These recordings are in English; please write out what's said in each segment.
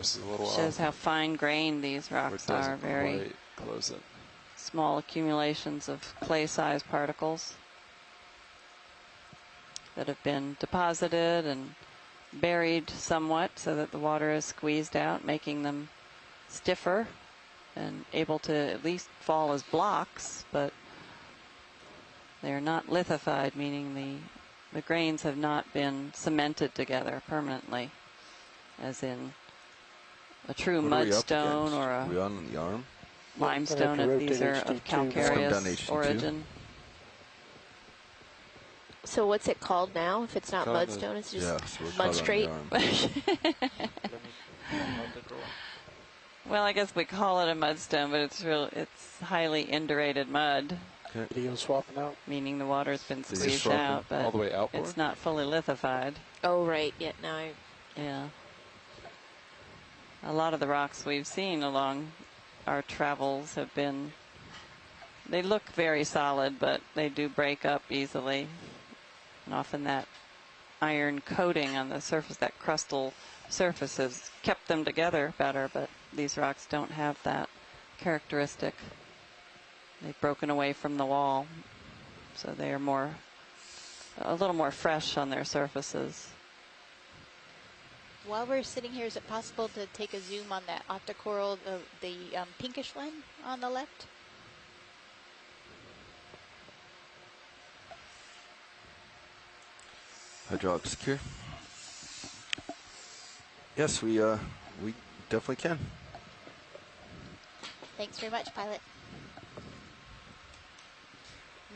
This is a little Shows how fine-grained these where it rocks doesn't are. Very quite close it. small accumulations of clay-sized particles that have been deposited and buried somewhat so that the water is squeezed out, making them stiffer and able to at least fall as blocks, but they're not lithified, meaning the grains have not been cemented together permanently, as in a true mudstone or a we on the arm? limestone if these are of calcareous origin. So what's it called now? If it's not mudstone, it's just mudstrate. Well, I guess we call it a mudstone, but it's highly indurated mud. Okay. Video swapping out. Meaning the water's been squeezed out, but all the way outboard? It's not fully lithified. Oh, right. Yeah, now yeah. A lot of the rocks we've seen along our travels have been, they look very solid, but they do break up easily. And often that iron coating on the surface, that crustal surface, has kept them together better, but these rocks don't have that characteristic. They've broken away from the wall, so they are a little more fresh on their surfaces. While we're sitting here, is it possible to take a zoom on that octocoral, the pinkish one on the left? Hydraulic secure. Yes, we definitely can. Thanks very much, pilot.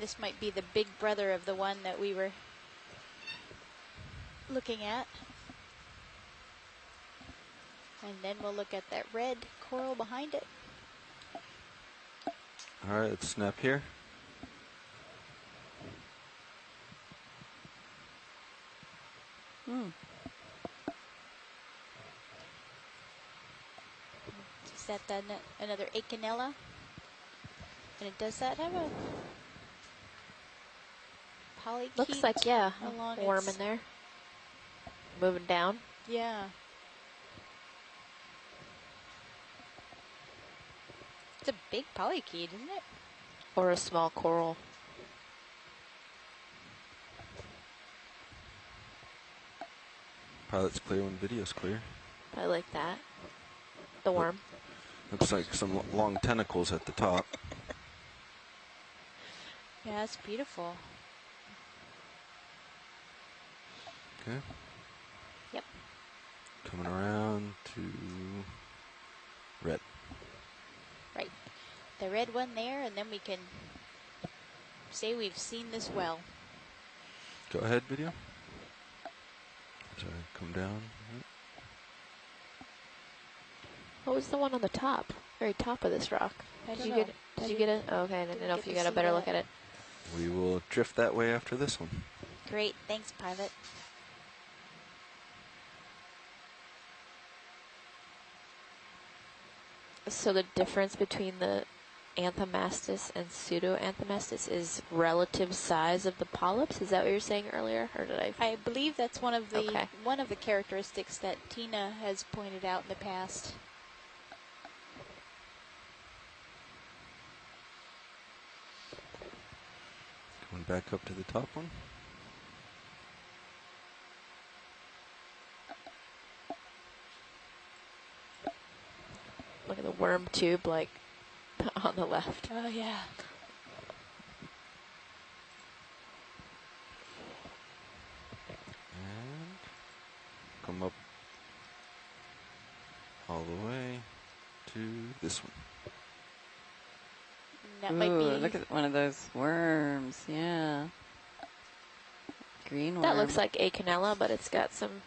This might be the big brother of the one that we were looking at. And then we'll look at that red coral behind it. All right, let's snap here. Is that another Okeanos? And does that have a polychaete? Looks like, yeah, a worm in there. Moving down. Yeah. It's a big polychaete, isn't it? Or a small coral. Pilot's clear when video's clear. I like that. The worm. Looks like some long tentacles at the top. Yeah, it's beautiful. Okay. Yep. Coming around to red. Right. The red one there, and then we can say we've seen this well. Go ahead, video. Sorry, come down. What was the one on the top? Very top of this rock. Did you get it? Oh, okay, I didn't know if you got a better look at it. We will drift that way after this one. Great, thanks, pilot. So the difference between the anthomastus and pseudoanthomastus is relative size of the polyps? Is that what you were saying earlier, or did I believe that's one of the characteristics that Tina has pointed out in the past. Going back up to the top one. Look at the worm tube, like, on the left. Oh, yeah. And come up all the way to this one. That might be. Look at one of those worms, yeah. Green worm. That looks like Okeanos, but it's got some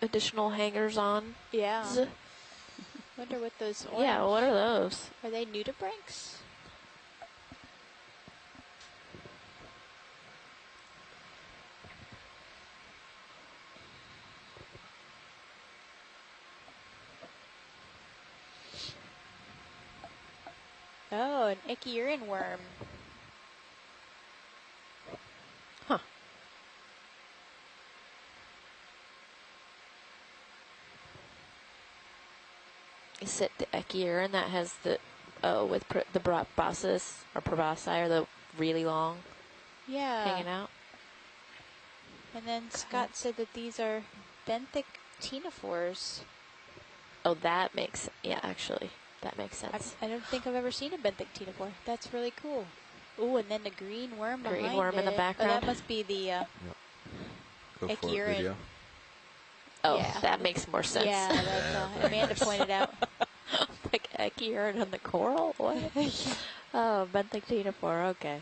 additional hangers on. Yeah. Wonder what those are. Yeah, what are those? Are they nudibranchs? Oh, an Echiurin worm. Huh. Is it the Echiuran that has the with the proboscis or proboscis are the really long Yeah. hanging out? And then Scott said that these are benthic ctenophores. Oh, that makes actually that makes sense. I don't think I've ever seen a benthic ctenophore. That's really cool. Ooh, and then the green worm behind Green worm in the it. background. Oh, that must be the Go for it, Echiuran. video. Oh, yeah. that makes more sense. Yeah, that very Amanda nice. pointed out. Like Echiuran on the coral? What? Oh, benthic ctenophore. Okay.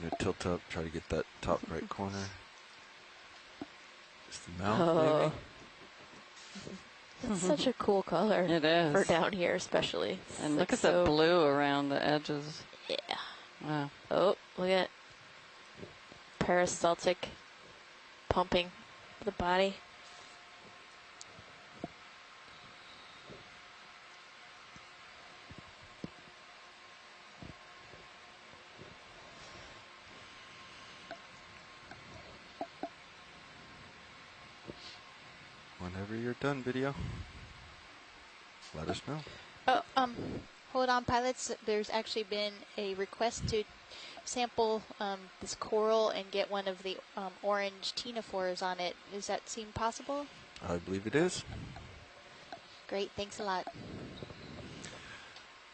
Gonna tilt up, try to get that top right corner. Just the mouth, Oh. maybe. It's such a cool color. It is. For down here, especially. And look It's at the blue around the edges. Yeah. Wow. Oh, look at peristaltic pumping the body. Whenever you're done, video, let us know. Oh, hold on, pilots. There's actually been a request to sample this coral and get one of the orange ctenophores on it. Does that seem possible? I believe it is. Great, thanks a lot.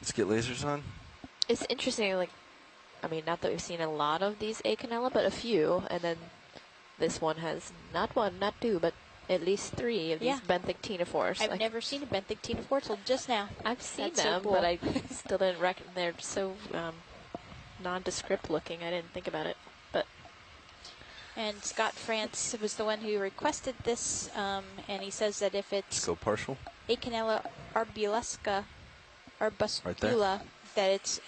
Let's get lasers on. It's interesting, like, I mean, not that we've seen a lot of these Acanella, but a few, and then this one has not one, not two, but at least 3 of these Yeah. benthic ctenophores. I've Like, never seen a benthic ctenophore till just now. I've seen That's so them, cool. but I still didn't reckon they're so nondescript looking. I didn't think about it. But And Scott France was the one who requested this, and he says that if Let's it's go partial. Acanella arbuscula, Right that it's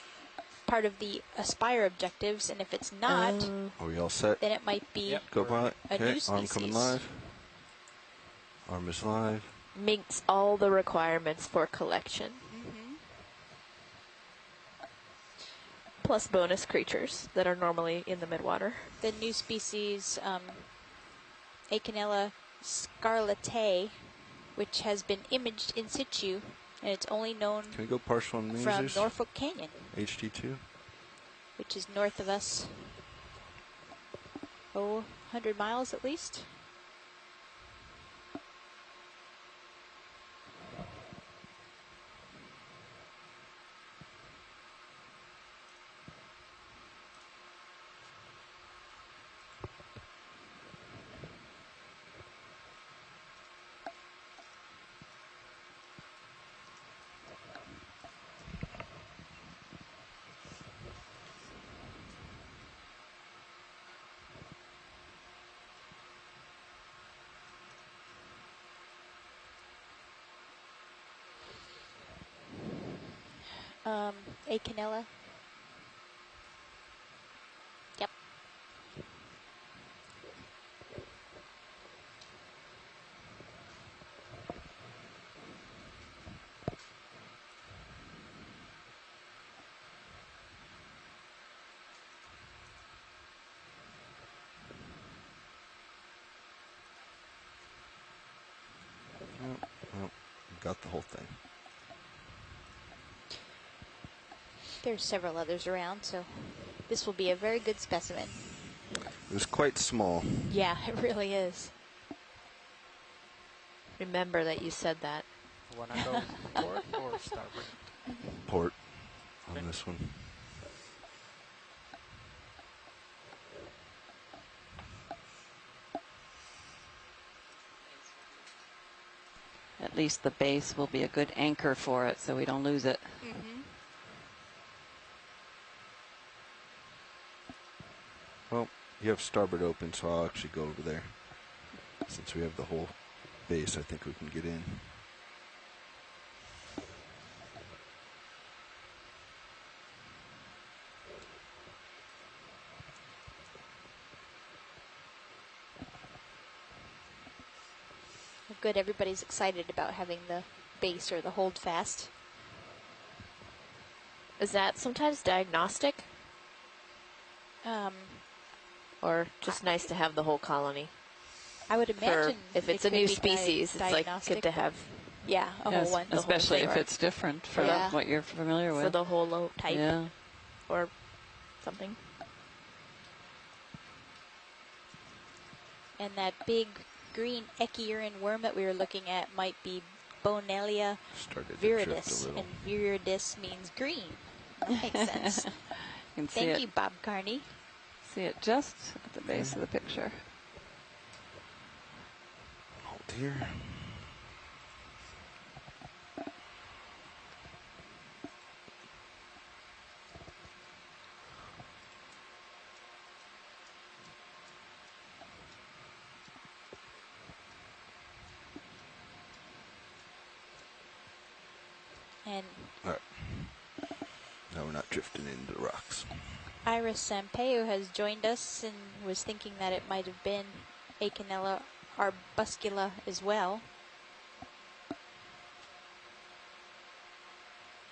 part of the Aspire objectives, and if it's not, Are we all set? then it might be Go pilot. a Okay, new arm coming species. live. Arm is live. meets all the requirements for collection. Plus bonus creatures that are normally in the midwater. the new species Acanella scarlatae, which has been imaged in situ, and it's only known Can we go partial on from lasers? Norfolk Canyon, HD2. which is north of us. 100 miles at least. Acanella. Yep. Well, got the whole thing. There's several others around, so this will be a very good specimen. It was quite small. Yeah, it really is. Remember that you said that. Want to go port or starboard? Port on this one. At least the base will be a good anchor for it so we don't lose it. Well, you have starboard open, so I'll actually go over there. Since we have the whole base, I think we can get in. Good, everybody's excited about having the base or the hold fast. Is that sometimes diagnostic Um, or just nice to have the whole colony? I would imagine if it's it a could new be species, it's like diagnostic, good to have yeah, a Yes, whole one. the whole especially thing, if right? it's different from Yeah. what you're familiar with. for the whole type Yeah. or something. And that big green echurine worm that we were looking at might be Bonellia Started to drift a viridis, little. and viridis means green. That makes sense. You can see Thank it, you, Bob Carney. see it just at the base of the picture. Hold here. And All right. Now we're not drifting into the rocks. Iris Sampaio has joined us and was thinking that it might have been Acanella arbuscula as well.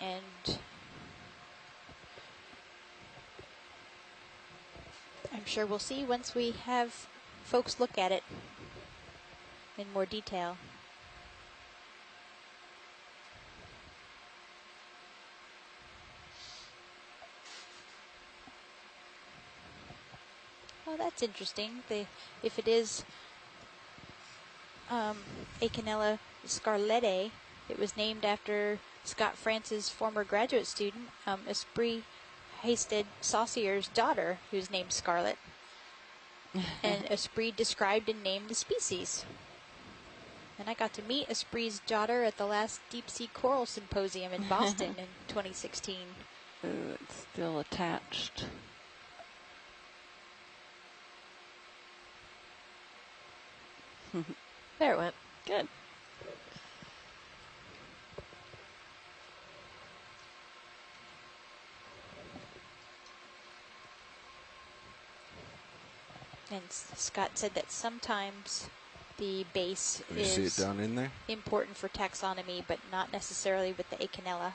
And I'm sure we'll see once we have folks look at it in more detail. Oh, that's interesting. If it is Acanella scarlette, it was named after Scott France's former graduate student, Esprit Hasted Saussier's daughter, who's named Scarlet. And Esprit described and named the species. And I got to meet Esprit's daughter at the last Deep Sea Coral Symposium in Boston in 2016. Ooh, it's still attached. There it went. Good. And Scott said that sometimes the base You see it is down in there? important for taxonomy, but not necessarily with the Acanella.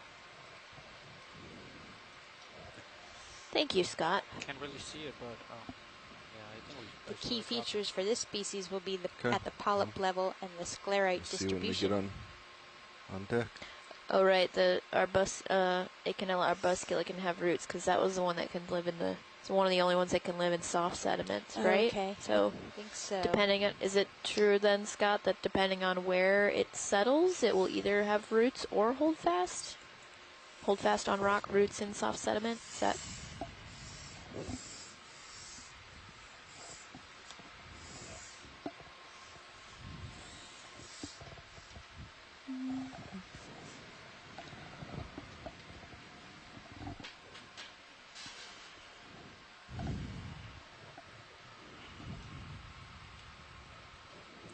Thank you, Scott. Can't really see it, but yeah, I think The I saw key it drop. features for this species will be Okay. at the polyp level and the sclerite See when we distribution. get on deck. Oh, right. The Acanella arbuscula can have roots because that was the one that can live in the. It's one of the only ones that can live in soft sediments, right? Okay. So, I think so. depending on, is it true then, Scott, that depending on where it settles, it will either have roots or hold fast? Hold fast on rock, roots in soft sediment? Is that?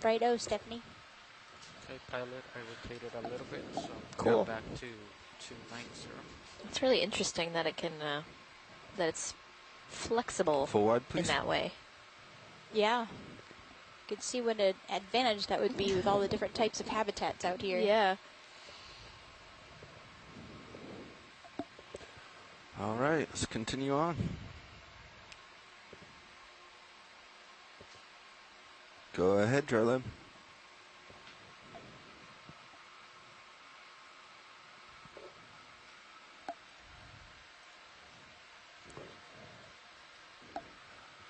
Righto, Stephanie. Okay, pilot, I rotated a little bit, so Cool. back to 290. It's really interesting that it can, that it's flexible Full wide, in please. that way. Yeah. Could see what an advantage that would be with all the different types of habitats out here. Yeah. All right, let's continue on. Go ahead, Dryland.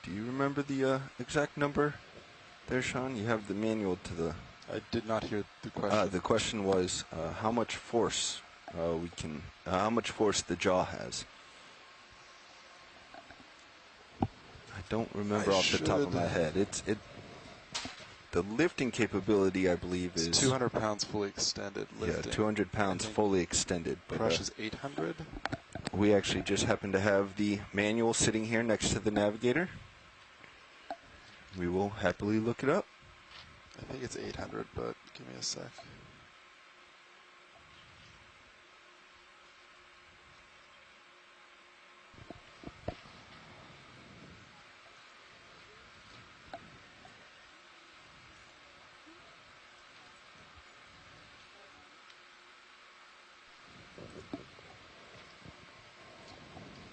Do you remember the exact number there, Sean? You have the manual to the... I did not hear the question. The question was how much force how much force the jaw has. I don't remember off the top of my head. The lifting capability, I believe, It's is 200 pounds fully extended lifting. Yeah, 200 pounds I think fully extended. But Crush is 800. we actually just happen to have the manual sitting here next to the navigator. We will happily look it up. I think it's 800, but give me a sec.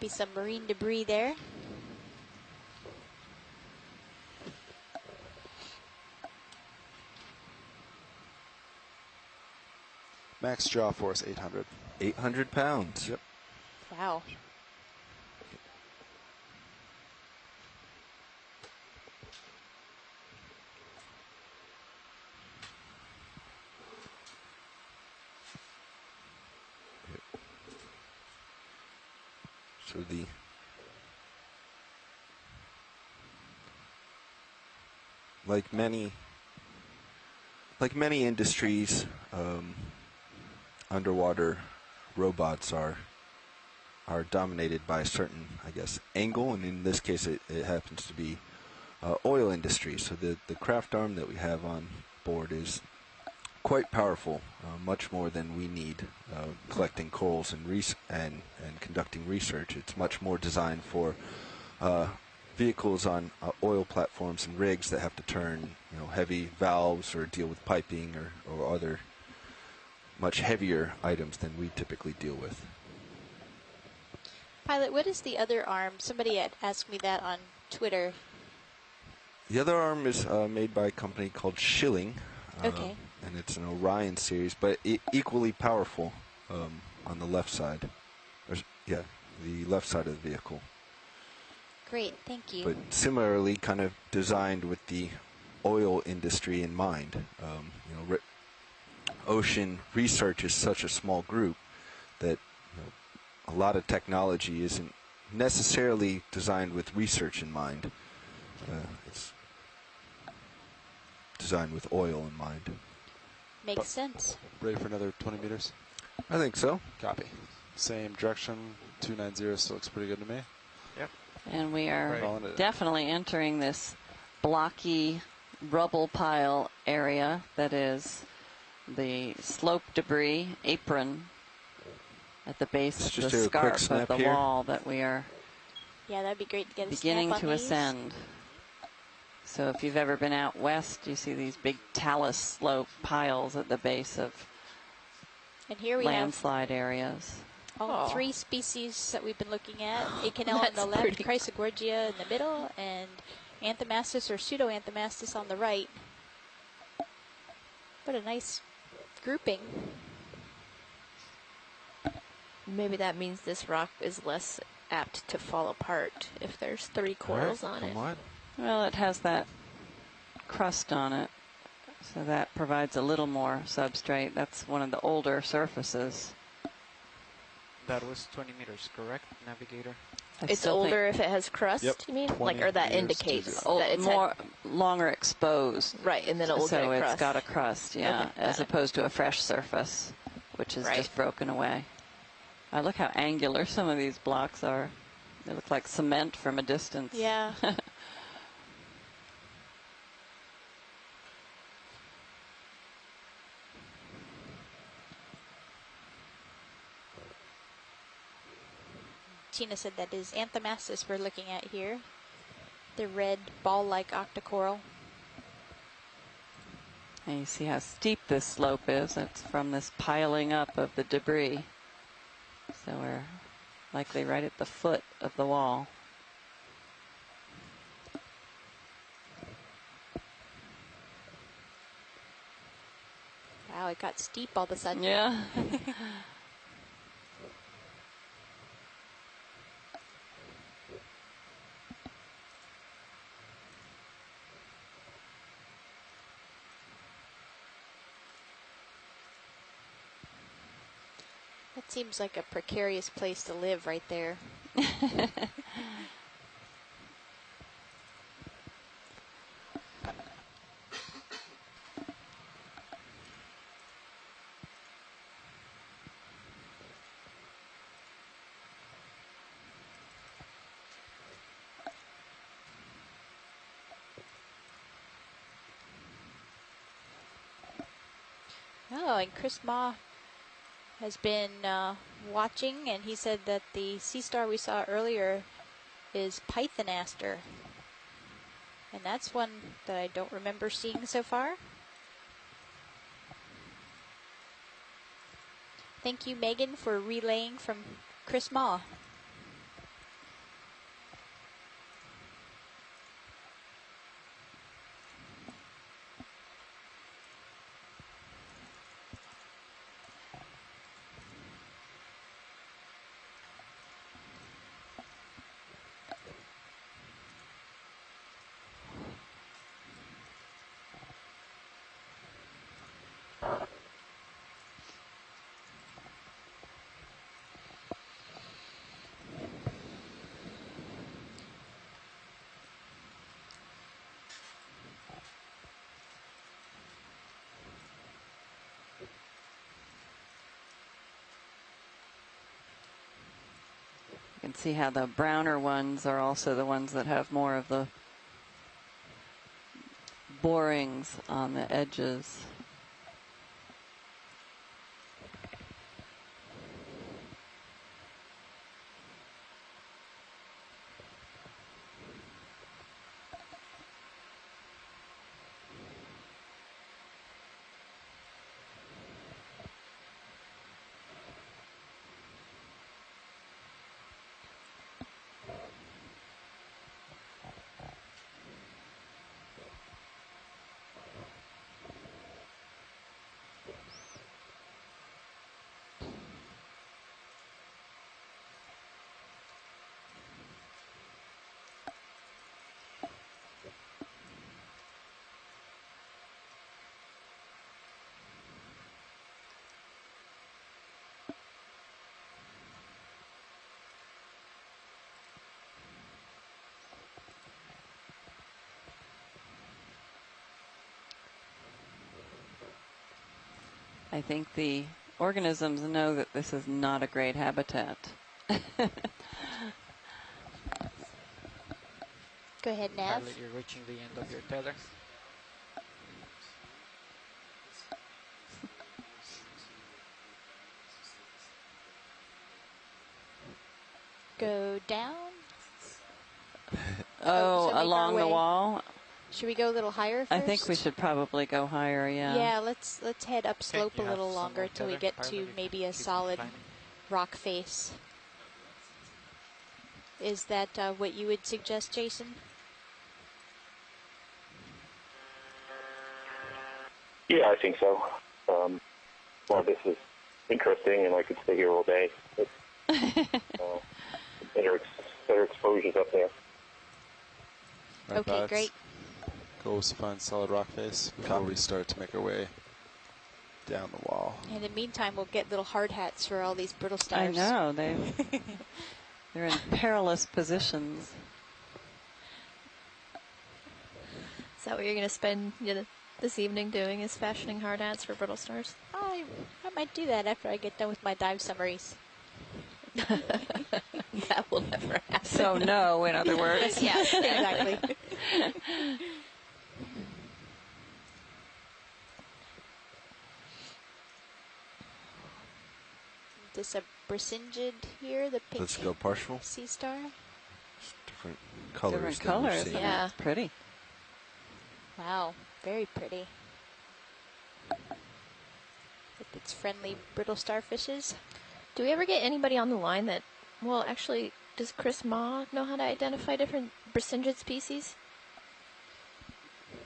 Be some marine debris there. Max jaw force 800. 800 pounds. Yep. Wow. So like many industries, underwater robots are dominated by a certain, I guess, angle, and in this case, it happens to be oil industry. So the craft arm that we have on board is quite powerful, much more than we need collecting corals and conducting research. It's much more designed for vehicles on oil platforms and rigs that have to turn, heavy valves or deal with piping or other much heavier items than we typically deal with. Pilot, what is the other arm? Somebody had asked me that on Twitter. The other arm is made by a company called Schilling. Okay. And it's an Orion series, but equally powerful on the left side. The left side of the vehicle. Great, thank you. But similarly, kind of designed with the oil industry in mind. Ocean research is such a small group that a lot of technology isn't necessarily designed with research in mind. It's designed with oil in mind. Makes sense. Ready for another 20 meters? I think so. Copy. Same direction, 290 still looks pretty good to me. Yep. And we are Right. definitely entering this blocky rubble pile area that is the slope debris apron at the base Let's of just the do a quick scarp snap of the here. wall that we are Yeah, that'd be great to get a beginning snap on to these. ascend. So if you've ever been out west, you see these big talus slope piles at the base of And here we landslide areas. have all Oh. 3 species that we've been looking at. Acanel on the That's left, pretty Chrysogorgia in the middle, and Anthomastus or Pseudoanthomastus on the right. What a nice grouping. Maybe that means this rock is less apt to fall apart if there's 3 corals on it. Come on. Well, it has that crust on it, so that provides a little more substrate. That's one of the older surfaces. That was 20 meters, correct, Navigator? I It's still think older if it has crust, Yep, you mean? 20 Or that meters to indicates zero. that it's more longer exposed. right, and then it will So get a it's crust. got a crust, yeah, Okay, as got it. opposed to a fresh surface, which is Right. just broken away. Look how angular some of these blocks are. They look like cement from a distance. Yeah. Tina said that is Anthomastus we're looking at here. The red ball-like octocoral. And you see how steep this slope is. It's from this piling up of the debris. So we're likely right at the foot of the wall. Wow, it got steep all of a sudden. Yeah. That seems like a precarious place to live right there. Oh, and Chris Ma has been watching, and he said that the sea star we saw earlier is Pythonaster. And that's one that I don't remember seeing so far. Thank you, Megan, for relaying from Chris Ma. see how the browner ones are also the ones that have more of the borings on the edges. I think the organisms know that this is not a great habitat. Go ahead, Nav. Pilot, you're reaching the end of your tether. Go down. Oh, so make our along the way. wall? Should we go a little higher first? I think we should probably go higher, yeah. Yeah, let's head up slope you a have little some longer more till we tether, get pilot, to if maybe you a keep solid climbing. rock face. Is that what you would suggest, Jason? Yeah, I think so. Well, this is interesting, and I could stay here all day. But, better exposures up there. Right, Okay, that's great. Goal is to find solid rock face before we start to make our way down the wall. In the meantime, we'll get little hard hats for all these brittle I stars. know, they're in perilous positions. Is that what you're going to spend this evening doing, is fashioning hard hats for brittle stars? I might do that after I get done with my dive summaries. That will never happen. So no, in other words. Yeah, exactly. This a Brisingid here, the pink Let's go partial. sea star. Different colors. Different than we've colors. seen. Yeah. It's pretty. Wow, very pretty. With its friendly brittle starfishes. Do we ever get anybody on the line that, well, actually, does Chris Ma know how to identify different Brisingid species?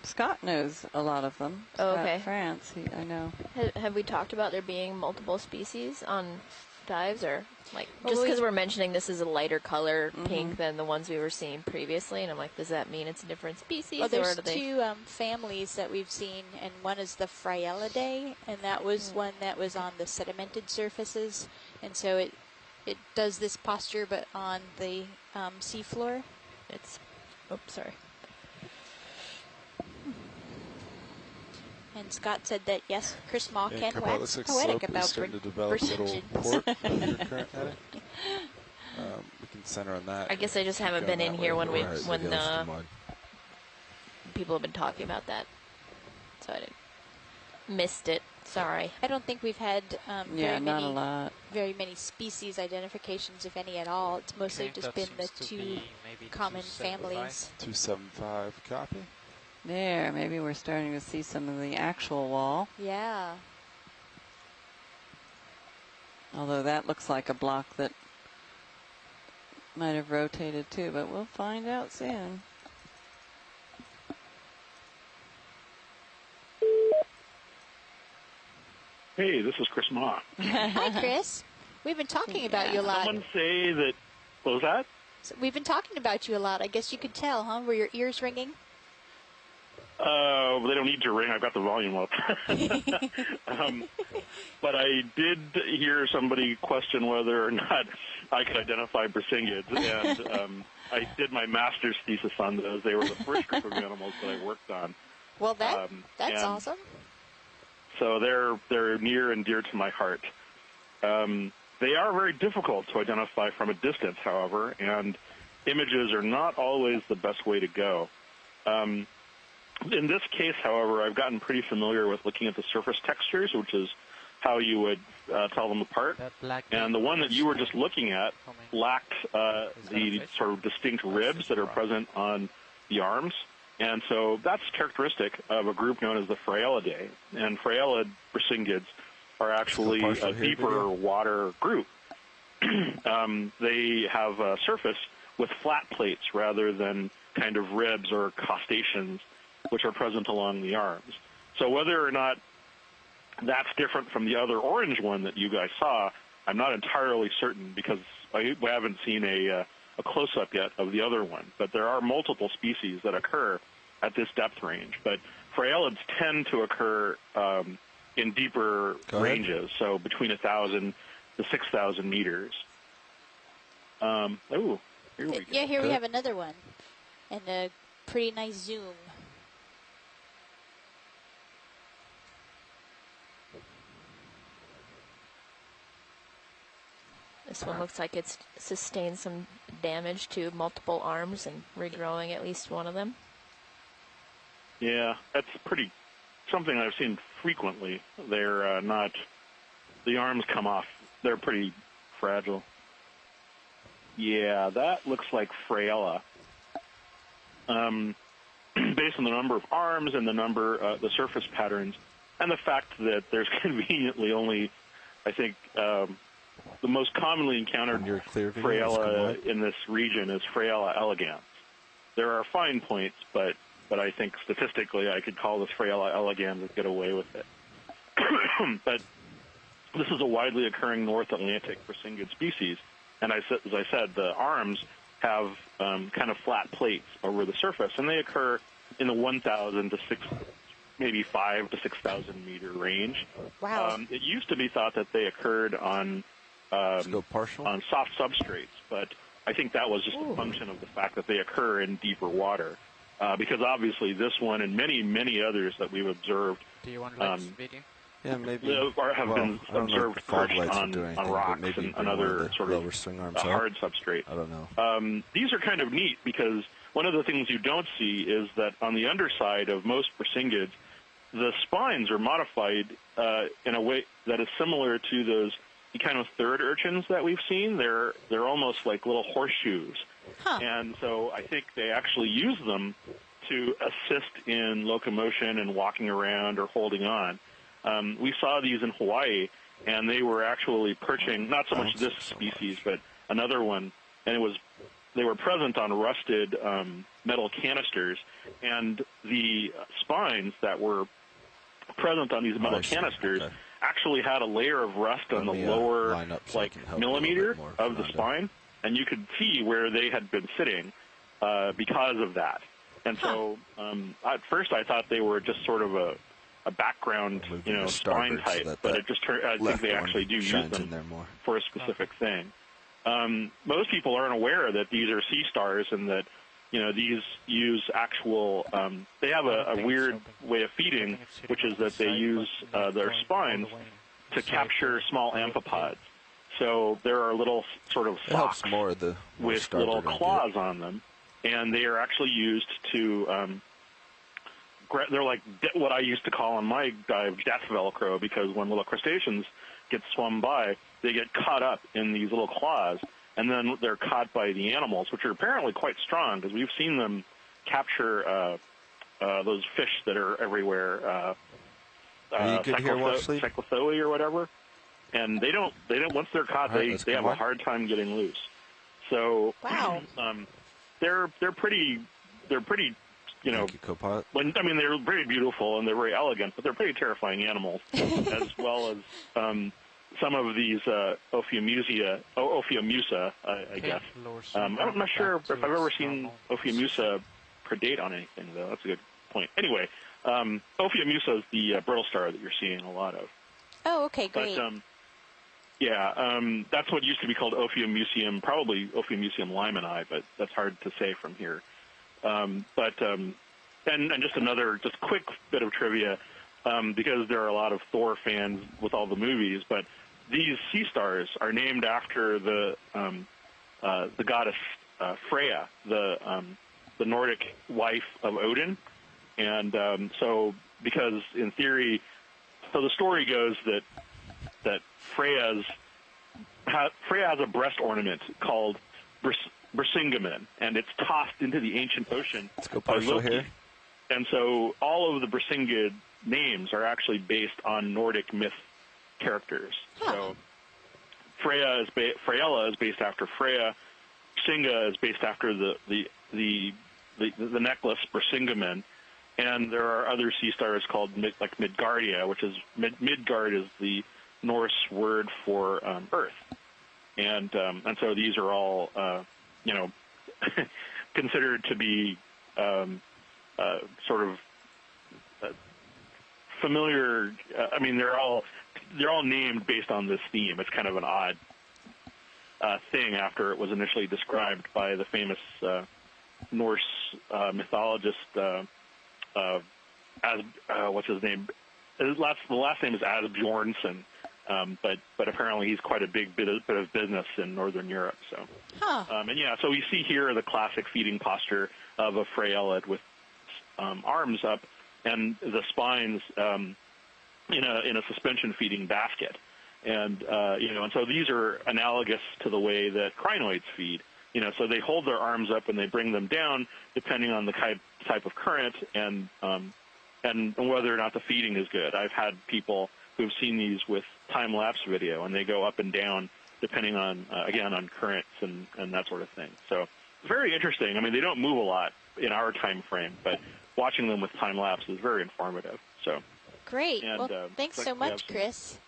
Scott knows a lot of them. Oh, Scott okay. France, I know. Have we talked about there being multiple species on dives, or like Well, just because we- we're mentioning this is a lighter color pink than the ones we were seeing previously, and I'm like, does that mean it's a different species? Well, there's or do they... two families that we've seen, and one is the Frielidae, and that was one that was on the sedimented surfaces, and so it does this posture, but on the seafloor. It's, oops, sorry. And Scott said that yes, Chris Ma Yeah, can Carpal, it wax looks like poetic slope is about starting to develop a little Brisingid. port of your current heading. We can center on that. I guess I just haven't Going been in that here way. when we Right, when it goes to mud. people have been talking about that, so I didn't missed it. Sorry. I don't think we've had Yeah, not a lot. very many species identifications, if any at all. It's mostly Okay, just that been the seems to two be maybe common 275. families. 275 copy. There, maybe we're starting to see some of the actual wall. Yeah. Although that looks like a block that might have rotated too, but we'll find out soon. Hey, this is Chris Ma. Hi, Chris. We've been talking about you a lot. Someone say that, what was that? So we've been talking about you a lot. I guess you could tell, huh? Were your ears ringing? They don't need to ring. I've got the volume up. But I did hear somebody question whether or not I could identify Brisingids, and I did my master's thesis on those. They were the first group of animals that I worked on. Well, that's and awesome. So they're near and dear to my heart. They are very difficult to identify from a distance, however, and images are not always the best way to go. In this case, however, I've gotten pretty familiar with looking at the surface textures, which is how you would tell them apart. And the one that you were just looking at lacked the sort of distinct ribs that are present on the arms. And so that's characteristic of a group known as the Phragelidae. And Phragellid brisinghids are actually a deeper water group. They have a surface with flat plates rather than kind of ribs or crustaceans, which are present along the arms. So whether or not that's different from the other orange one that you guys saw, I'm not entirely certain because we haven't seen a close-up yet of the other one. But there are multiple species that occur at this depth range. But Phragelids tend to occur in deeper ranges, so between 1,000 to 6,000 meters. Here we go. Yeah, here we have another one, and a pretty nice zoom. This one looks like it's sustained some damage to multiple arms and regrowing at least one of them. Yeah, that's something I've seen frequently. They're not, the arms come off. They're pretty fragile. Yeah, that looks like Phragella. Based on the number of arms and the surface patterns, and the fact that there's conveniently only, I think, the most commonly encountered Phragella in this region is Phragella elegans. There are fine points, but I think statistically I could call this Phragella elegans and get away with it. But this is a widely occurring North Atlantic brisingid species, and as I said, the arms have kind of flat plates over the surface, and they occur in the 1,000 to 5,000 to 6,000 meter range. Wow. It used to be thought that they occurred on soft substrates, but I think that was just a function of the fact that they occur in deeper water. Because obviously this one and many, many others that we've observed Do you want to like this video? Yeah, maybe. Have been observed perched on rocks maybe and other sort of hard substrate. I don't know. These are kind of neat because one of the things you don't see is that on the underside of most brisingids, the spines are modified in a way that is similar to those kind of third urchins that we've seen. They're almost like little horseshoes. Huh. And so I think they actually use them to assist in locomotion and walking around or holding on. We saw these in Hawaii, and they were actually perching, not so much this species, but another one, and they were present on rusted metal canisters, and the spines that were present on these metal canisters actually had a layer of rust on the lower millimeter of the spine, and you could see where they had been sitting because of that. And so at first I thought they were just sort of a background, spine type, but it just turned. I think they actually do use them for a specific thing. Most people aren't aware that these are sea stars and that these use actual. They have a weird way of feeding, which is that they use their spines to capture small amphipods. So there are little sort of socks with little claws on them, and they are actually used to. They're like what I used to call on my dive death Velcro, because when little crustaceans get swum by, they get caught up in these little claws, and then they're caught by the animals, which are apparently quite strong, because we've seen them capture those fish that are everywhere, cyclothoe or whatever, and they don't. Once they're caught, they have a hard time getting loose. So wow, they're pretty. They're pretty beautiful and they're very elegant, but they're pretty terrifying animals, as well as some of these Ophiomusa, I guess. I'm not sure if I've ever seen Ophiomusa predate on anything, though. That's a good point. Anyway, Ophiomusa is the brittle star that you're seeing a lot of. Oh, okay, great. But, that's what used to be called Ophiomuseum, probably Ophiomuseum limani, but that's hard to say from here. And just another quick bit of trivia, because there are a lot of Thor fans with all the movies, but these sea stars are named after the goddess Freya, the Nordic wife of Odin, and so because in theory, so the story goes that Freya has a breast ornament called Brisingamen, and it's tossed into the ancient ocean by Loki. Here. And so all of the Brisingid names are actually based on Nordic myth characters. Huh. So Freyella is based after Freya. Brisinga is based after the necklace Brisingamen. And there are other sea stars called like Midgardia, which is Midgard is the Norse word for Earth, and so these are all considered to be sort of familiar. I mean, they're all named based on this theme. It's kind of an odd thing after it was initially described by the famous Norse mythologist. What's his name? The last name is Asbjornsen, but apparently he's quite a big bit of business in Northern Europe. So, and yeah, so we see here the classic feeding posture of a Freyelid with arms up and the spines in a suspension feeding basket, and and so these are analogous to the way that crinoids feed. So they hold their arms up and they bring them down depending on the type of current and whether or not the feeding is good. I've had people who've seen these with time-lapse video, and they go up and down depending on, again, on currents and that sort of thing. So it's very interesting. I mean, they don't move a lot in our time frame, but watching them with time-lapse is very informative. So great. And, well, thanks so much, Chris.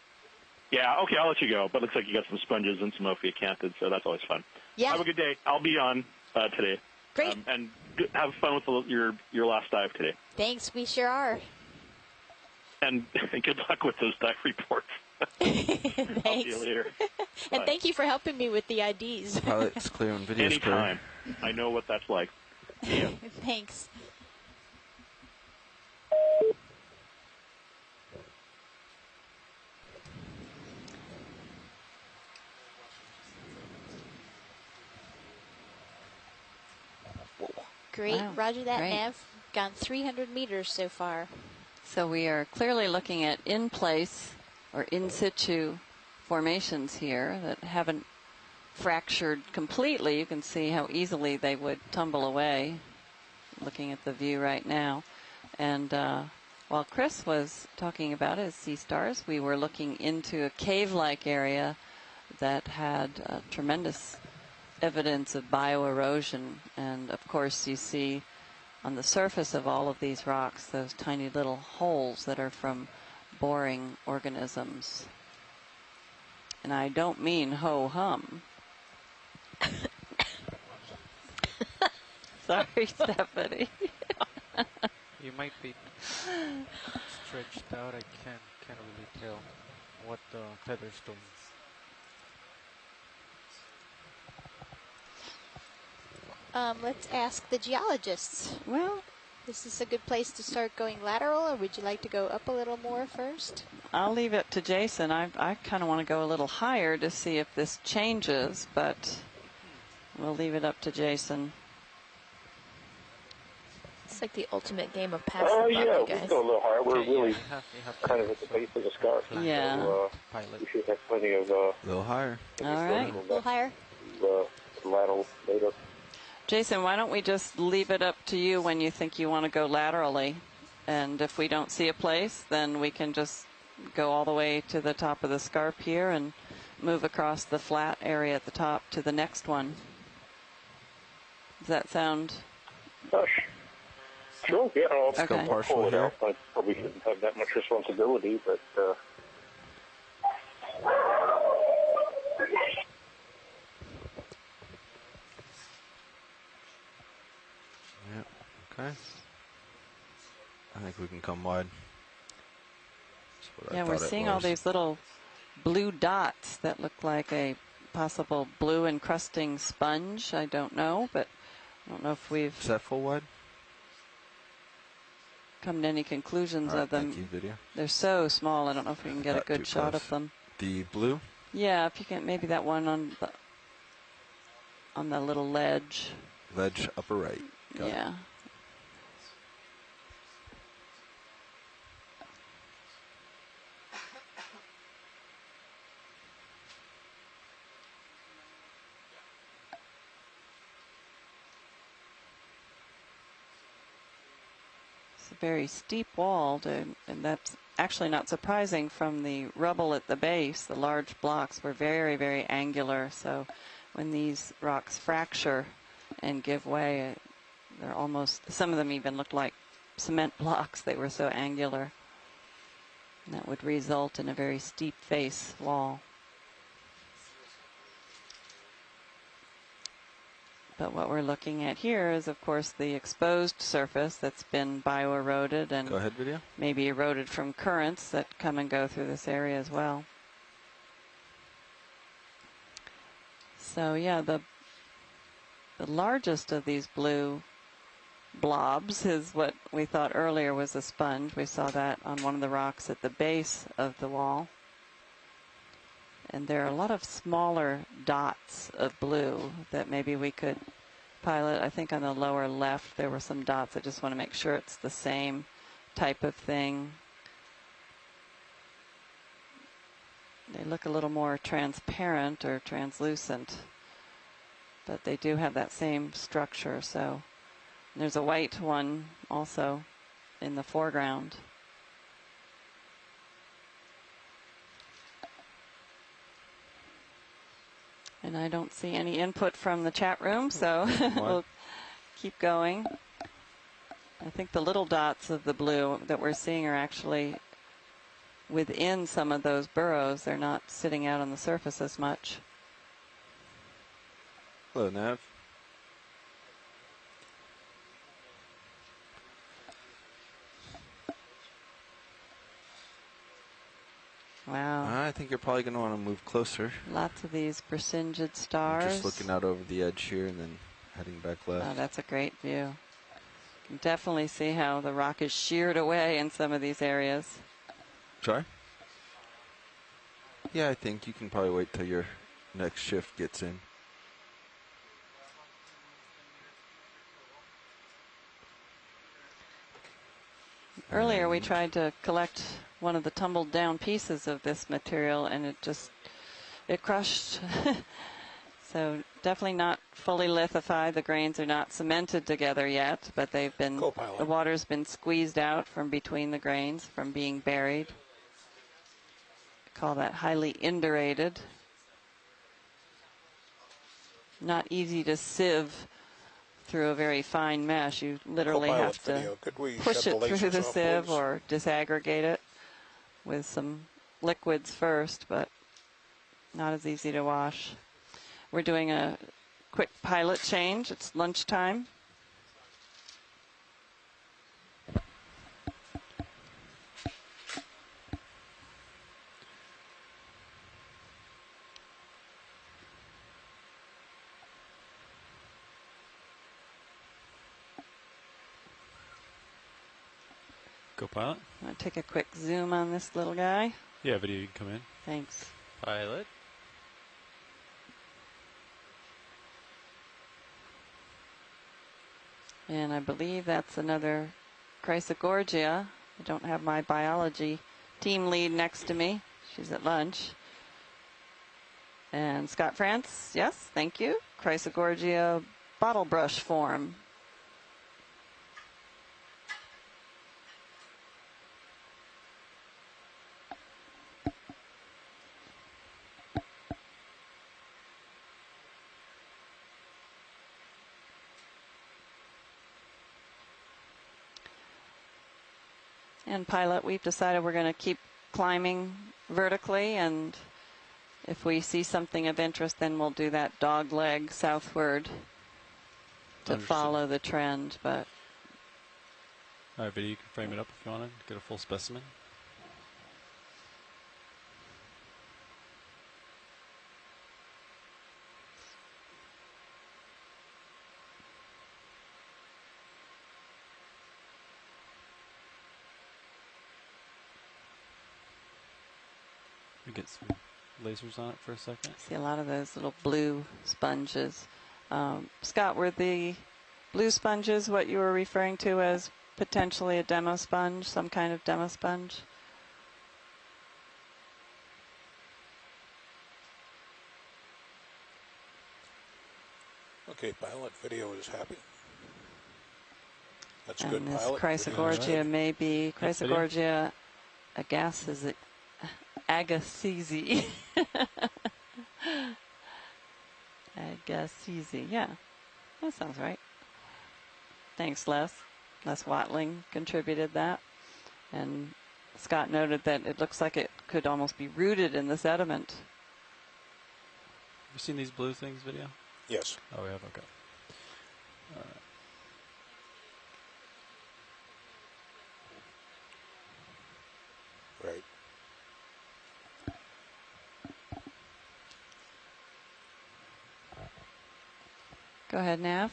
Yeah, okay, I'll let you go. But it looks like you got some sponges and some ophiacanthid, so that's always fun. Yeah. Have a good day. I'll be on today. Great. And have fun with your last dive today. Thanks, we sure are. And good luck with those dive reports. Thanks. I'll see you later. And thank you for helping me with the IDs. Pilot's clear and video's clear. Anytime. I know what that's like. Yeah. Thanks. Great. Wow. Roger that, Nav. Gone 300 meters so far. So we are clearly looking at in-place or in-situ formations here that haven't fractured completely. You can see how easily they would tumble away, looking at the view right now. And while Chris was talking about his sea stars, we were looking into a cave-like area that had tremendous evidence of bioerosion. And of course you see on the surface of all of these rocks those tiny little holes that are from boring organisms. And I don't mean ho-hum. Sorry, Stephanie. You might be stretched out. I can't really tell what the feather's doing. Let's ask the geologists. Well, this is a good place to start going lateral, or would you like to go up a little more first? I'll leave it to Jason. I kind of want to go a little higher to see if this changes, but we'll leave it up to Jason. It's like the ultimate game of pass. Oh, yeah, we can go a little higher. We're really kind of at the base of the scarp. Yeah. So, we should have plenty of... a little higher. All right. A little higher. Lateral later. Jason, why don't we just leave it up to you when you think you want to go laterally? And if we don't see a place, then we can just go all the way to the top of the scarp here and move across the flat area at the top to the next one. Does that sound... Sure, yeah. I'll okay. pull it out. I probably shouldn't have that much responsibility, but... Okay. I think we can come wide. Yeah, we're seeing all these little blue dots that look like a possible blue encrusting sponge. I don't know, but I don't know if we've... Is that full wide? Come to any conclusions right, of them. Thank you, video. They're so small, I don't know if we can get a good shot of them. The blue? Yeah, if you can, maybe that one on the little ledge. Ledge upper right. Got yeah. it. It's a very steep wall, and that's actually not surprising from the rubble at the base. The large blocks were very, very angular, so when these rocks fracture and give way, they're almost, some of them even look like cement blocks. They were so angular. And that would result in a very steep face wall. But what we're looking at here is, of course, the exposed surface that's been bioeroded and Go ahead, video. maybe eroded from currents that come and go through this area as well. So yeah, the largest of these blue blobs is what we thought earlier was a sponge. We saw that on one of the rocks at the base of the wall. And there are a lot of smaller dots of blue that maybe we could pilot. I think on the lower left there were some dots. I just want to make sure it's the same type of thing. They look a little more transparent or translucent, but they do have that same structure. So there's a white one also in the foreground. And I don't see any input from the chat room, so we'll keep going. I think the little dots of the blue that we're seeing are actually within some of those burrows. They're not sitting out on the surface as much. Hello, Nav. Wow. I think you're probably going to want to move closer. Lots of these Brisingid stars. I'm just looking out over the edge here and then heading back left. Oh, that's a great view. You can definitely see how the rock is sheared away in some of these areas. Sorry? Yeah, I think you can probably wait till your next shift gets in. Earlier we tried to collect one of the tumbled down pieces of this material and it crushed. So definitely not fully lithified. The grains are not cemented together yet, but they've been, the water's been squeezed out from between the grains from being buried. We call that highly indurated. Not easy to sieve through a very fine mesh. You literally have to push it through the sieve or disaggregate it with some liquids first, but not as easy to wash. We're doing a quick pilot change. It's lunchtime. Go pilot. I'm going to take a quick zoom on this little guy. Yeah, video, you can come in. Thanks. Pilot. And I believe that's another Chrysogorgia. I don't have my biology team lead next to me. She's at lunch. And Scott France, yes, thank you. Chrysogorgia bottle brush form. And pilot, we've decided we're going to keep climbing vertically, and if we see something of interest, then we'll do that dog leg southward to follow the trend. But all right, video, you can frame it up if you want to get a full specimen. We get some lasers on it for a second. See a lot of those little blue sponges. Scott, were the blue sponges what you were referring to as potentially a demo sponge, some kind of demo sponge? Okay, pilot video is happy. That's and good this pilot. Chrysogorgia Right. may be Chrysogorgia agassizi. Agassizi, yeah. That sounds right. Thanks, Les. Les Watling contributed that. And Scott noted that it looks like it could almost be rooted in the sediment. Have you seen these blue things video? Yes. Oh, we have, okay. Right. Go ahead, Nav.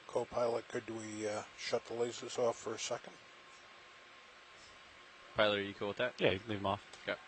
Co-pilot, could we shut the lasers off for a second? Pilot, are you cool with that? Yeah, you can leave them off. Okay.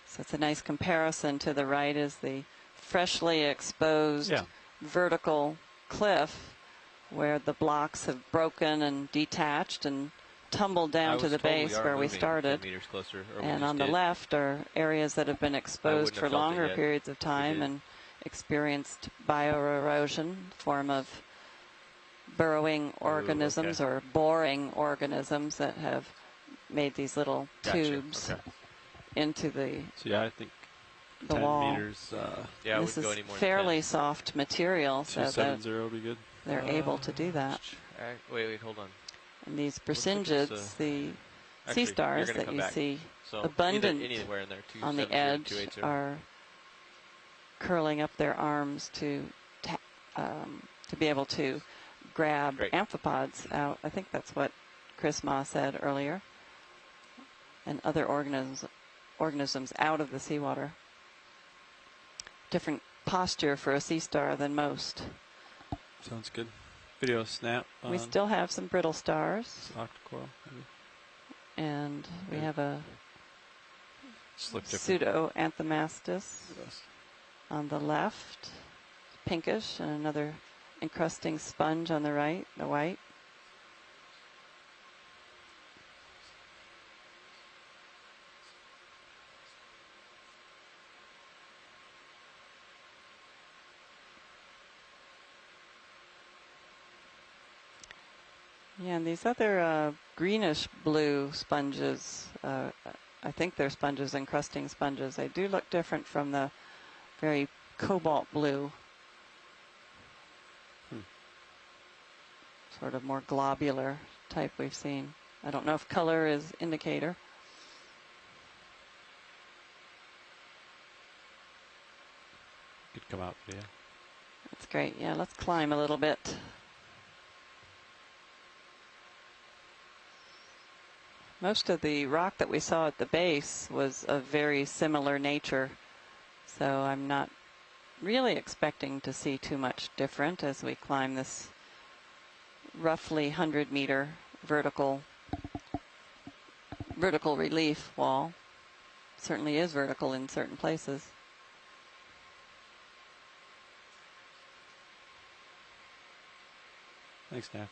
So it's a nice comparison. To the right is the freshly exposed vertical cliff where the blocks have broken and detached and tumbled down to the base where we started. Closer, and on the left are areas that have been exposed for longer periods of time and experienced bioerosion, form of burrowing organisms or boring organisms that have made these little tubes into the so yeah, I think the 10 wall. meters. Yeah, this is go any more fairly soft material, so that 270 would be good. they're able to do that. Wait, hold on. And these Looks Persingids, like it's, the actually, sea stars you're gonna that come you back. see So abundant anywhere in there, on the 270, edge 280. are curling up their arms to be able to grab amphipods out. I think that's what Chris Ma said earlier. And other organisms out of the seawater. Different posture for a sea star than most. Sounds good. Video snap. We still have some brittle stars. Octocoral, maybe. And we have a Just pseudo-anthomastus on the left, pinkish, and another encrusting sponge on the right, the white. Yeah, and these other greenish blue sponges, I think they're sponges, encrusting sponges. They do look different from the very cobalt blue. Sort of more globular type we've seen. I don't know if color is indicator. Could come out video. That's great. Yeah, let's climb a little bit. Most of the rock that we saw at the base was of very similar nature, so I'm not really expecting to see too much different as we climb this roughly 100-meter vertical relief wall. Certainly is vertical in certain places. Thanks, Nav.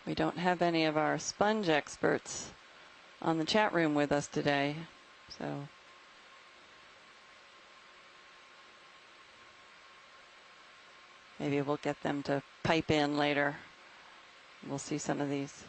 We don't have any of our sponge experts on the chat room with us today, so maybe we'll get them to pipe in later. We'll see some of these.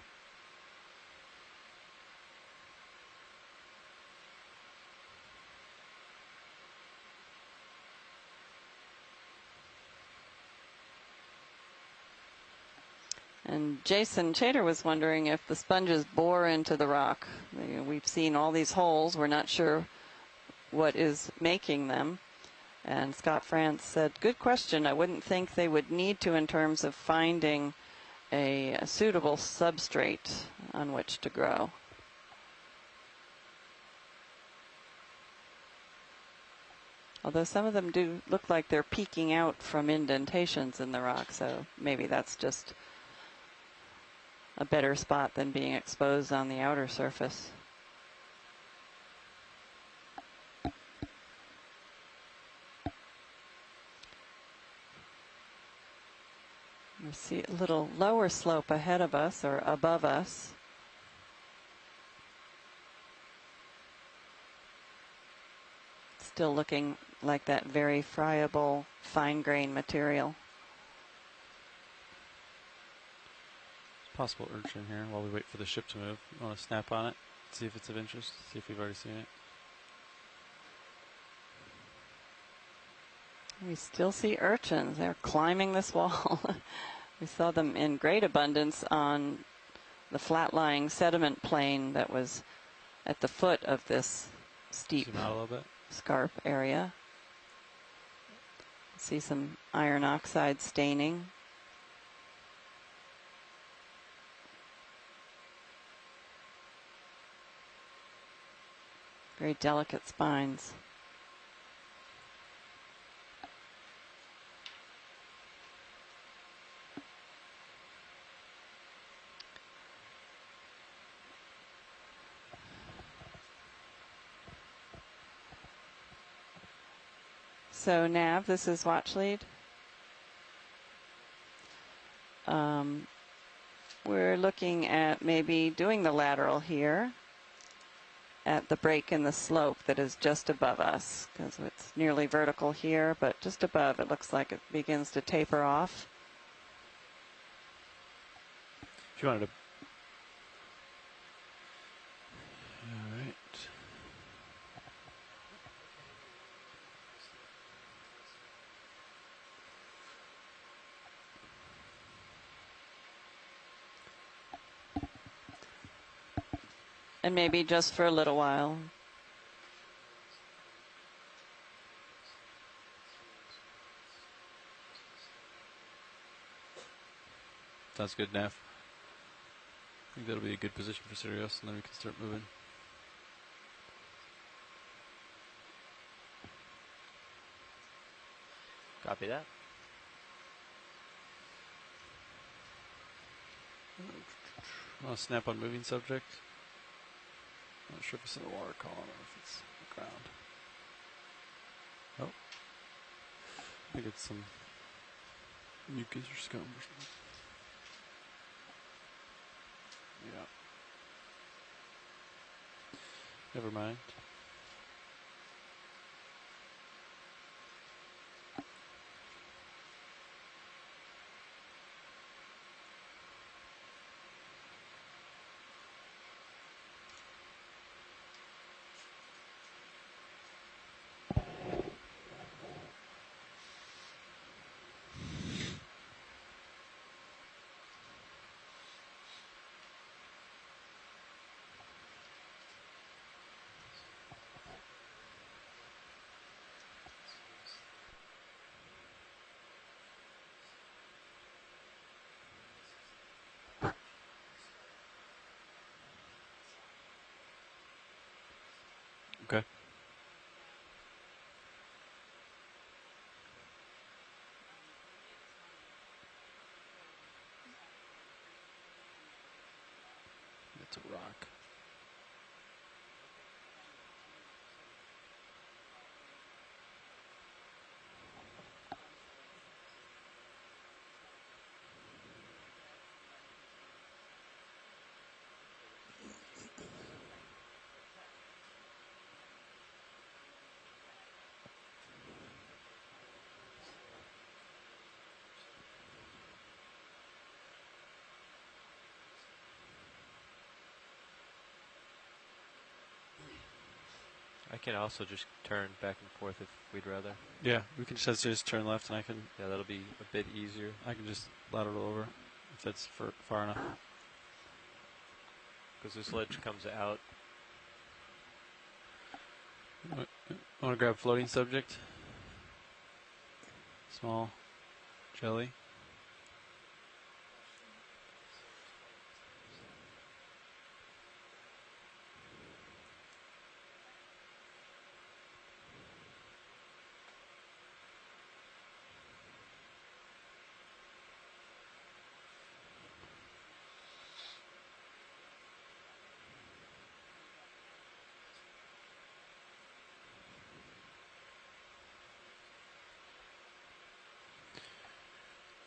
And Jason Chater was wondering if the sponges bore into the rock. We've seen all these holes. We're not sure what is making them. And Scott France said, good question. I wouldn't think they would need to in terms of finding a suitable substrate on which to grow. Although some of them do look like they're peeking out from indentations in the rock, so maybe that's just a better spot than being exposed on the outer surface. We see a little lower slope ahead of us or above us. Still looking like that very friable, fine-grained material. Possible urchin here while we wait for the ship to move. You want to snap on it, see if it's of interest, see if we've already seen it. We still see urchins. They're climbing this wall. We saw them in great abundance on the flat-lying sediment plain that was at the foot of this steep Zoom out a little bit. scarp area. See some iron oxide staining. Very delicate spines. So Nav, this is watch lead. We're looking at maybe doing the lateral here at the break in the slope that is just above us, because it's nearly vertical here, but just above it looks like it begins to taper off. If you wanted to. All right. And maybe just for a little while. Sounds good, Nav. I think that'll be a good position for Sirius, and then we can start moving. Copy that. Want to snap on moving subject? Not sure if it's in the water column or if it's the ground. Oh. I think it's some mucus or scum or something. Yeah. Never mind. Okay. It's a rock. I can also just turn back and forth if we'd rather. Yeah, we can just turn left and I can. Yeah, that'll be a bit easier. I can just lateral over. if that's far enough. Because this ledge comes out. I want to grab floating subject. Small jelly.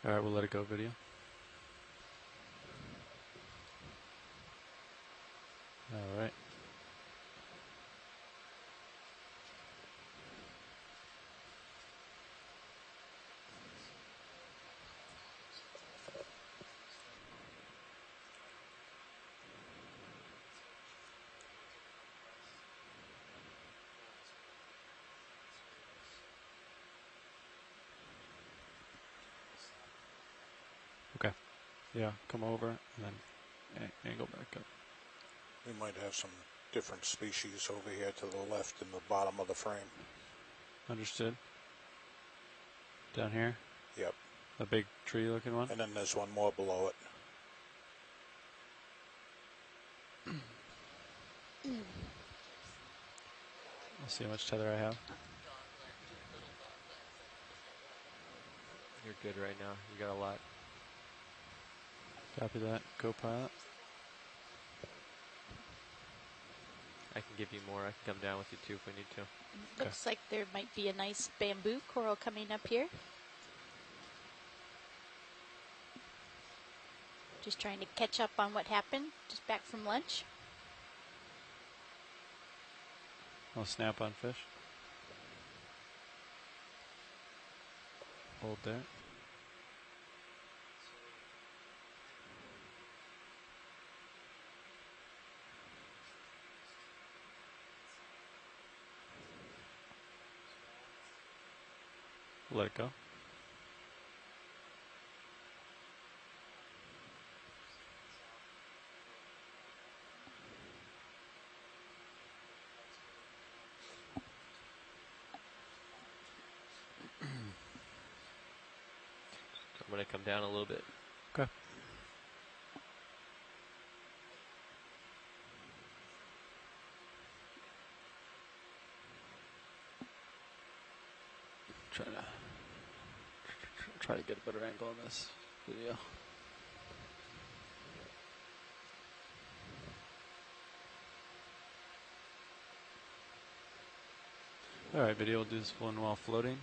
All right, we'll let it go video. All right. Okay. Yeah, come over and then angle back up. We might have some different species over here to the left in the bottom of the frame. Understood. Down here? Yep. A big tree looking one? And then there's one more below it. I'll see how much tether I have. You're good right now. You got a lot. Copy that. Co-pilot. I can give you more. I can come down with you too if we need to. Looks like there might be a nice bamboo coral coming up here. Just trying to catch up on what happened. Just back from lunch. I'll snap on fish. Hold there. Let it go. I'm going to come down a little bit. Okay. Try to get a better angle on this video. All right, video. We'll do this one while floating.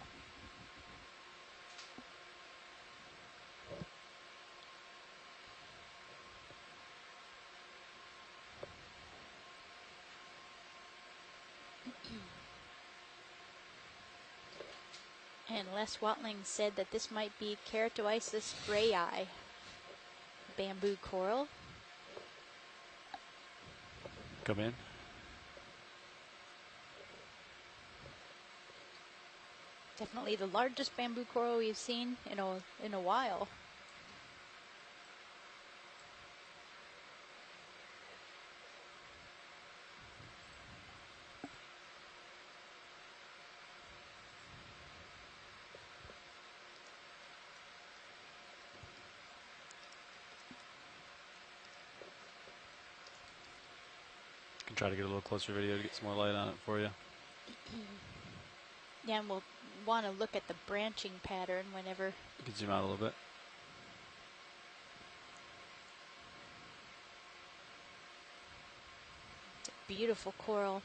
And Les Watling said that this might be Currituck grayi, bamboo coral. Come in. Definitely the largest bamboo coral we've seen in a while. Can try to get a little closer video to get some more light on it for you. Yeah, and we'll want to look at the branching pattern whenever. You can zoom out a little bit. It's a beautiful coral.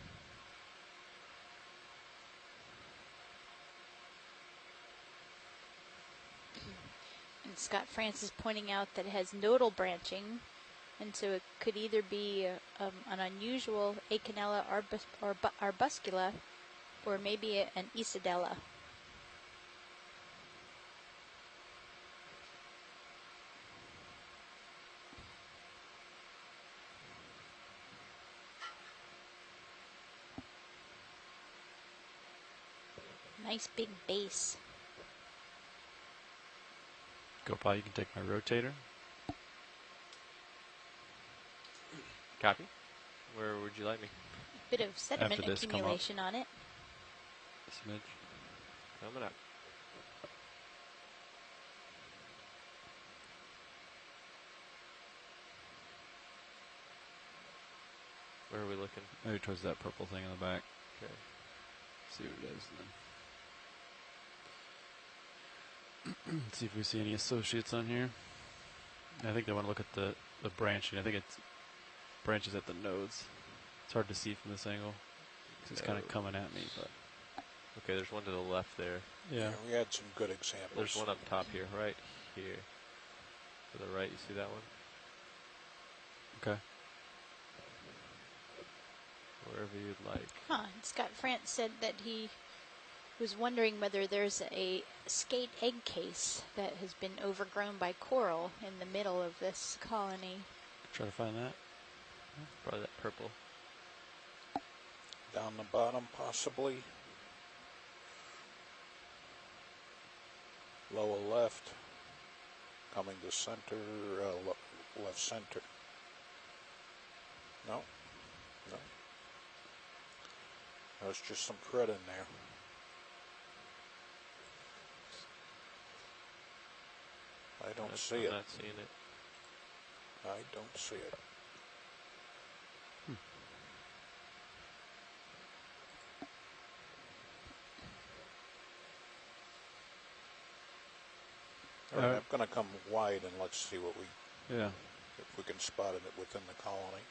And Scott Francis pointing out that it has nodal branching, and so it could either be an unusual Acanella arbuscula, or maybe an Isidella. Nice big base. Go, Paul. You can take my rotator. Copy. Where would you like me? Bit of sediment After this, come up. accumulation on it. Smidge. Coming up. Where are we looking? Maybe towards that purple thing in the back. Okay. See what it is. And then see if we see any associates on here. I think they want to look at the branching. I think it's branches at the nodes. It's hard to see from this angle. 'Cause it's kind of coming at me, but. Okay, there's one to the left there. Yeah. We had some good examples. There's one up top here, right here. To the right, you see that one? Okay. Wherever you'd like. Huh. Scott France said that he was wondering whether there's a skate egg case that has been overgrown by coral in the middle of this colony. Try to find that. Probably that purple. Down the bottom, possibly. Lower left. Coming to center, left center. No. No. There's just some crud in there. I don't see it. I'm not seeing it. I don't see it. All right, I'm going to come wide and let's see what if we can spot it within the colony.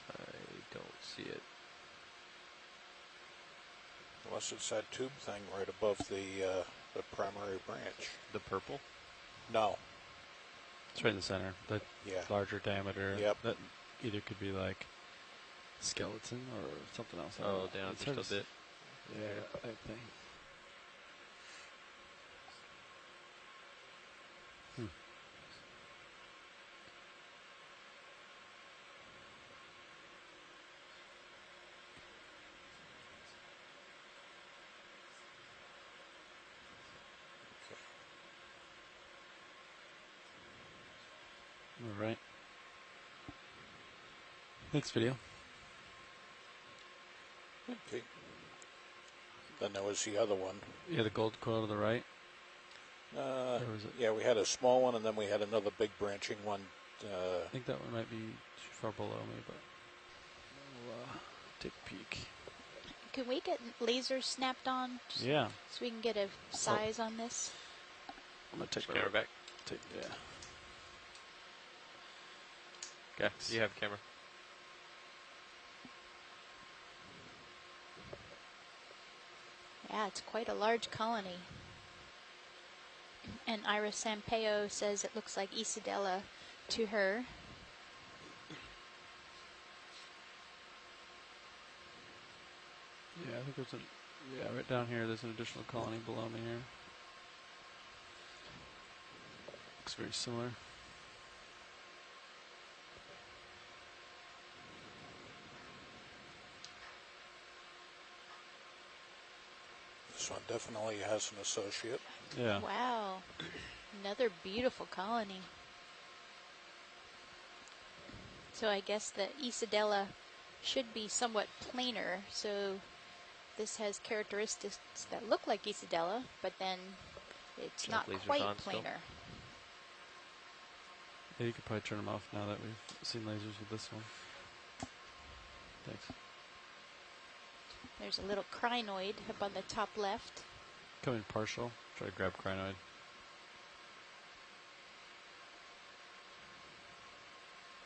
I don't see it. Unless it's that tube thing right above the primary branch. The purple? No. It's right in the center. That Yeah. larger diameter. Yep. That either could be like skeleton or something else. I don't Oh, know. down It's just hard a to bit. Yeah, that thing. All right. Thanks, video. Okay. Then there was the other one. Yeah, the gold coil to the right. Or was it? Yeah, we had a small one, and then we had another big branching one. I think that one might be too far below me, but we'll take a peek. Can we get lasers snapped on? Yeah. So we can get a size on this? I'm going to take Camera back. Yeah. Okay, you have a camera. Yeah, it's quite a large colony. And Ira Sampaio says it looks like Isidella to her. Yeah, I think there's right down here, there's an additional colony below me here. Looks very similar. This one definitely has an associate. Yeah. Wow. Another beautiful colony. So I guess the Isidella should be somewhat planar. So this has characteristics that look like Isidella, but then it's not quite planar. Yeah, you could probably turn them off now that we've seen lasers with this one. Thanks. There's a little crinoid up on the top left. Coming partial. Try to grab crinoid.